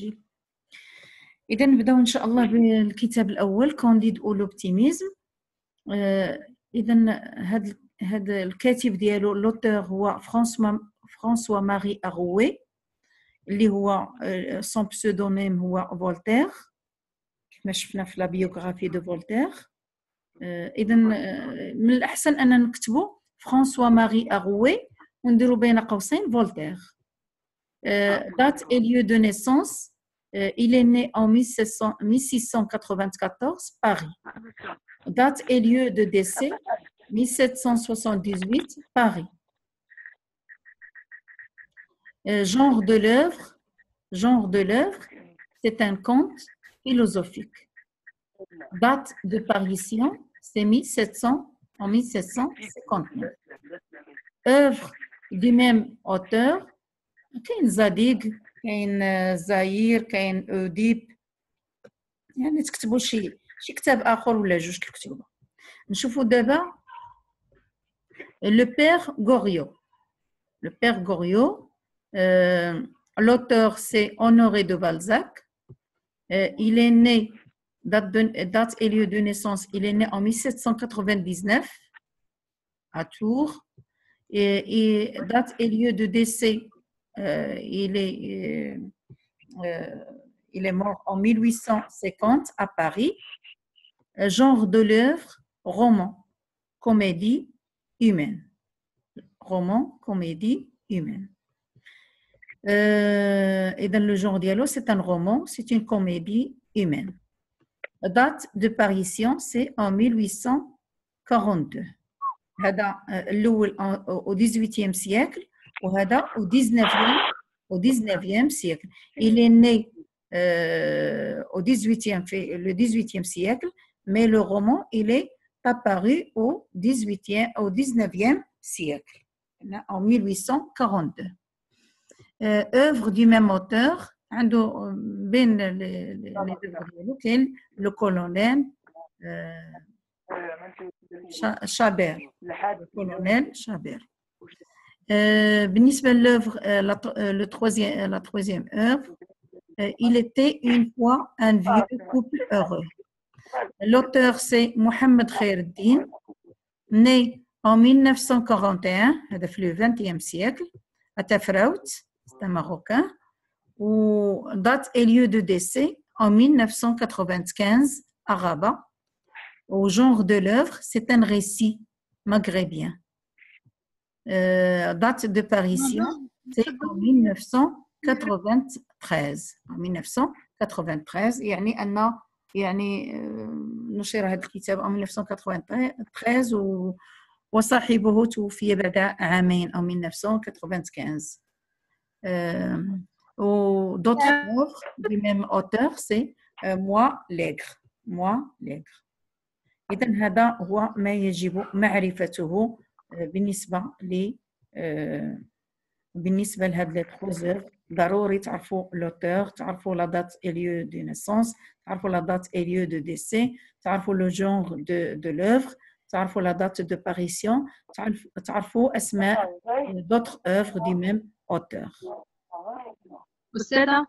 تسجيل. إذا نبداو إن شاء الله بالكتاب الأول كانديد أو لوبتيميزم. إذا هذا الكاتب ديالو لوتور هو فرانسوا ماري أغوي اللي هو سون بسودونيم هو فولتير كما شفنا في لا بيوغرافي دو فولتير. إذا من الأحسن أن نكتبوا فرانسوا ماري أغوي ونديروا بين قوسين فولتير. Date et lieu de naissance, il est né en 1694, Paris. Date et lieu de décès, 1778, Paris. Genre de l'œuvre, c'est un conte philosophique. Date de parution, c'est 1759. Œuvre du même auteur, كاين زاديق كاين زاير كاين اوديب، يعني تكتبوا شي كتاب اخر ولا جوج كتبوا. نشوفوا دابا لو بير غوريو. L'auteur c'est Honoré de Balzac. Il est né, date et lieu de naissance, il est né en 1799 à Tours. Et date et lieu de décès, il est mort en 1850 à Paris. Genre de l'œuvre, roman, comédie humaine. Roman, comédie humaine. Et dans le genre dialogue, c'est un roman, c'est une comédie humaine. Date de parution, c'est en 1842. هذا الأول au 18e siècle وهذا au 19e siècle. Il est né au 18e siècle, mais le roman il est apparu au 19e siècle, en 1842. Œuvre du même auteur, عنده بين les œuvres ديالو le colonel Chabert, le colonel Chabert. بالنسبة للœuvre, la troisième œuvre, il était une fois un vieux couple heureux. L'auteur c'est Mohamed Khaireddin, né en 1941, هذا في le 20e siècle, à Tafraout, c'est un Marocain, ou date et lieu de décès en 1995 à Rabat. Au genre de l'œuvre, c'est un récit maghrébien. Date de parution, c'est en 1993. En 1993, يعني نشر هذا الكتاب en 1993 وصاحبه توفي بعد عامين en 1995. D'autres œuvres du même auteur, c'est Moi l'Aigre. إذن هذا هو ما يجب معرفته بالنسبة لهاد لي trois œuvres. ضروري تعرفوا l'auteur، تعرفوا la date et lieu de naissance، تعرفوا la date et lieu de décès، تعرفوا le genre de l'œuvre، تعرفوا la date de parution، تعرفوا أسماء d'autres œuvres du même auteur. أستاذة